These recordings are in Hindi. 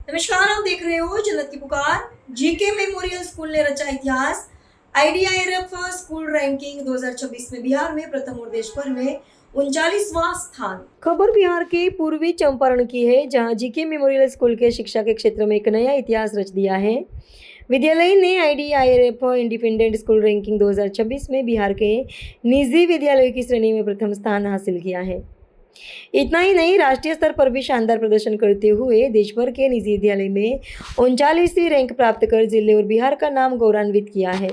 नमस्कार, आप देख रहे हो जन्नत की पुकार। जीके मेमोरियल स्कूल ने रचा इतिहास। आईडीआईआरएफ स्कूल रैंकिंग 2026 में बिहार में प्रथम और देश भर में 39वां स्थान। खबर बिहार के पूर्वी चंपारण की है, जहां जीके मेमोरियल स्कूल के शिक्षा के क्षेत्र में एक नया इतिहास रच दिया है। विद्यालय ने आईडीआईआरएफ इंडिपेंडेंट स्कूल रैंकिंग 2026 में बिहार के निजी विद्यालयों की श्रेणी में प्रथम स्थान हासिल किया है। इतना ही नहीं, राष्ट्रीय स्तर पर भी शानदार प्रदर्शन करते हुए देश भर के निजी विद्यालय में 39वीं रैंक प्राप्त कर जिले और बिहार का नाम गौरवान्वित किया है।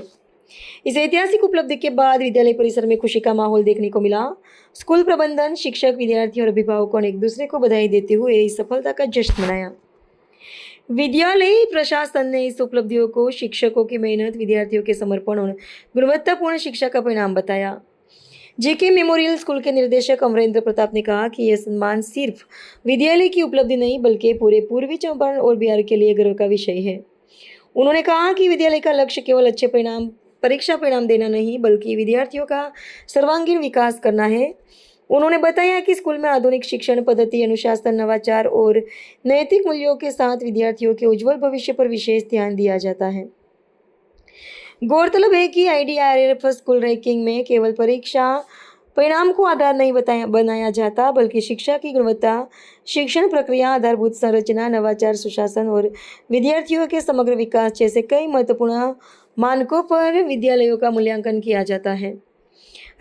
इस ऐतिहासिक उपलब्धि के बाद विद्यालय परिसर में खुशी का माहौल देखने को मिला। स्कूल प्रबंधन, शिक्षक, विद्यार्थी और अभिभावकों ने एक दूसरे को बधाई देते हुए इस सफलता का जश्न मनाया। विद्यालय प्रशासन ने इस उपलब्धियों को शिक्षकों की मेहनत, विद्यार्थियों के समर्पण और गुणवत्तापूर्ण शिक्षा का परिणाम बताया। जेके मेमोरियल स्कूल के निर्देशक अमरेंद्र प्रताप ने कहा कि यह सम्मान सिर्फ विद्यालय की उपलब्धि नहीं बल्कि पूरे पूर्वी चंपारण और बिहार के लिए गर्व का विषय है। उन्होंने कहा कि विद्यालय का लक्ष्य केवल अच्छे परीक्षा परिणाम देना नहीं बल्कि विद्यार्थियों का सर्वांगीण विकास करना है। उन्होंने बताया कि स्कूल में आधुनिक शिक्षण पद्धति, अनुशासन, नवाचार और नैतिक मूल्यों के साथ विद्यार्थियों के उज्जवल भविष्य पर विशेष ध्यान दिया जाता है। गौरतलब है कि आईडीआईआरएफ स्कूल रैंकिंग में केवल परीक्षा परिणाम को आधार नहीं बनाया जाता बल्कि शिक्षा की गुणवत्ता, शिक्षण प्रक्रिया, आधारभूत संरचना, नवाचार, सुशासन और विद्यार्थियों के समग्र विकास जैसे कई महत्वपूर्ण मानकों पर विद्यालयों का मूल्यांकन किया जाता है।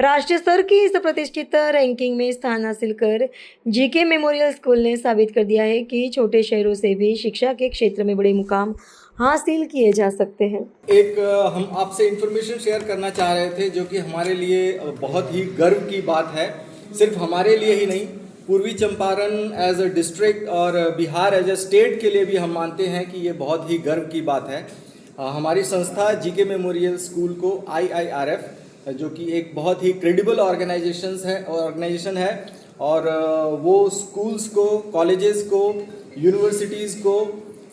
राष्ट्रीय स्तर की इस प्रतिष्ठित रैंकिंग में स्थान हासिल कर जीके मेमोरियल स्कूल ने साबित कर दिया है कि छोटे शहरों से भी शिक्षा के क्षेत्र में बड़े मुकाम हासिल किए जा सकते हैं। एक हम आपसे इंफॉर्मेशन शेयर करना चाह रहे थे जो कि हमारे लिए बहुत ही गर्व की बात है। सिर्फ हमारे लिए ही नहीं, पूर्वी चंपारण एज अ डिस्ट्रिक्ट और बिहार एज अ स्टेट के लिए भी हम मानते हैं कि ये बहुत ही गर्व की बात है। हमारी संस्था जीके मेमोरियल स्कूल को आईआईआरएफ, जो कि एक बहुत ही क्रेडिबल ऑर्गेनाइजेशन है और वो स्कूल्स को, कॉलेजेस को, यूनिवर्सिटीज़ को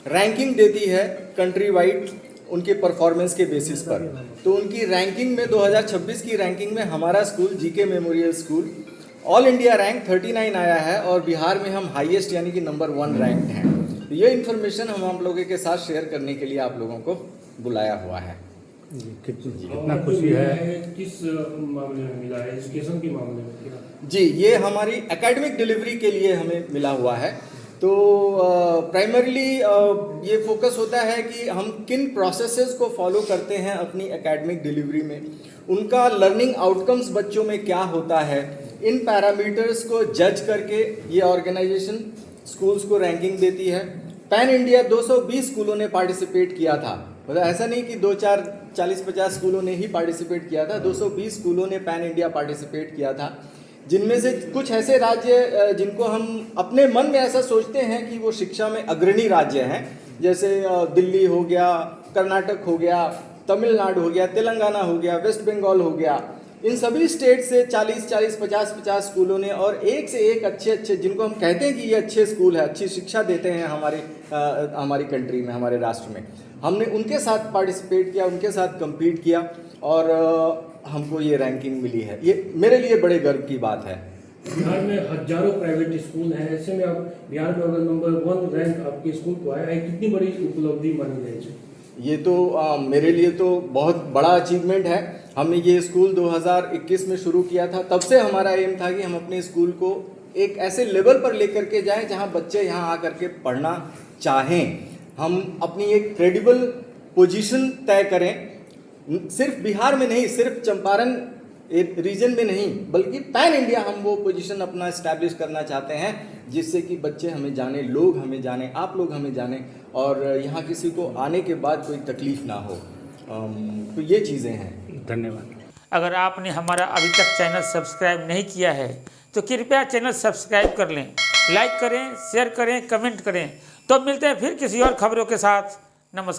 रैंकिंग देती है कंट्री वाइड उनके परफॉर्मेंस के बेसिस पर। तो उनकी रैंकिंग में 2026 की रैंकिंग में हमारा school GK memorial school all India rank 39 आया है और बिहार में हम हाईएस्ट यानी कि नंबर 1 रैंक्ड हैं। तो ये इन्फॉर्मेशन हम आप लोगों के साथ शेयर करने के लिए आप लोगों को बुलाया हुआ है। कितना खुशी है। किस मामले में मिला है? एजुकेशन के मामले में? जी, ये हमारी एकेडमिक डिलीवरी के लिए हमें मिला हुआ है। तो प्राइमरीली ये फोकस होता है कि हम किन प्रोसेसेस को फॉलो करते हैं अपनी एकेडमिक डिलीवरी में, उनका लर्निंग आउटकम्स बच्चों में क्या होता है, इन पैरामीटर्स को जज करके ये ऑर्गेनाइजेशन स्कूल्स को रैंकिंग देती है। पैन इंडिया 220 स्कूलों ने पार्टिसिपेट किया था, मतलब ऐसा नहीं कि 2-4 40-50 स्कूलों ने ही पार्टिसिपेट किया था, 220 स्कूलों ने पैन इंडिया पार्टिसिपेट किया था, जिनमें से कुछ ऐसे राज्य जिनको हम अपने मन में ऐसा सोचते हैं कि वो शिक्षा में अग्रणी राज्य हैं, जैसे दिल्ली हो गया, कर्नाटक हो गया, तमिलनाडु हो गया, तेलंगाना हो गया, वेस्ट बंगाल हो गया। इन सभी स्टेट से 40-40, 50-50 स्कूलों ने, और एक से एक अच्छे जिनको हम कहते हैं कि ये अच्छे स्कूल है, अच्छी शिक्षा देते हैं हमारी कंट्री में, हमारे राष्ट्र में, हमने उनके साथ पार्टिसिपेट किया, उनके साथ कम्पीट किया और हमको ये रैंकिंग मिली है। ये मेरे लिए बड़े गर्व की बात है। बिहार में हजारों प्राइवेट स्कूल हैं, ऐसे में आप बिहार में अगर नंबर 1 रैंक आपके स्कूल को आया है, कितनी बड़ी उपलब्धि मानी जाए? ये तो मेरे लिए तो बहुत बड़ा अचीवमेंट है। हमने ये स्कूल 2021 में शुरू किया था। तब से हमारा एम था कि हम अपने स्कूल को एक ऐसे लेवल पर लेकर के जाएं जहां बच्चे यहाँ आकर के पढ़ना चाहें। हम अपनी एक क्रेडिबल पोजीशन तय करें, सिर्फ बिहार में नहीं, सिर्फ चंपारण रीजन में नहीं, बल्कि पैन इंडिया हम वो पोजीशन अपना इस्टेब्लिश करना चाहते हैं, जिससे कि बच्चे हमें जाने, लोग हमें जाने, आप लोग हमें जाने और यहाँ किसी को आने के बाद कोई तकलीफ ना हो। तो ये चीज़ें हैं। धन्यवाद। अगर आपने हमारा अभी तक चैनल सब्सक्राइब नहीं किया है तो कृपया चैनल सब्सक्राइब कर लें, लाइक करें, शेयर करें, कमेंट करें। तो मिलते हैं फिर किसी और खबरों के साथ। नमस्कार।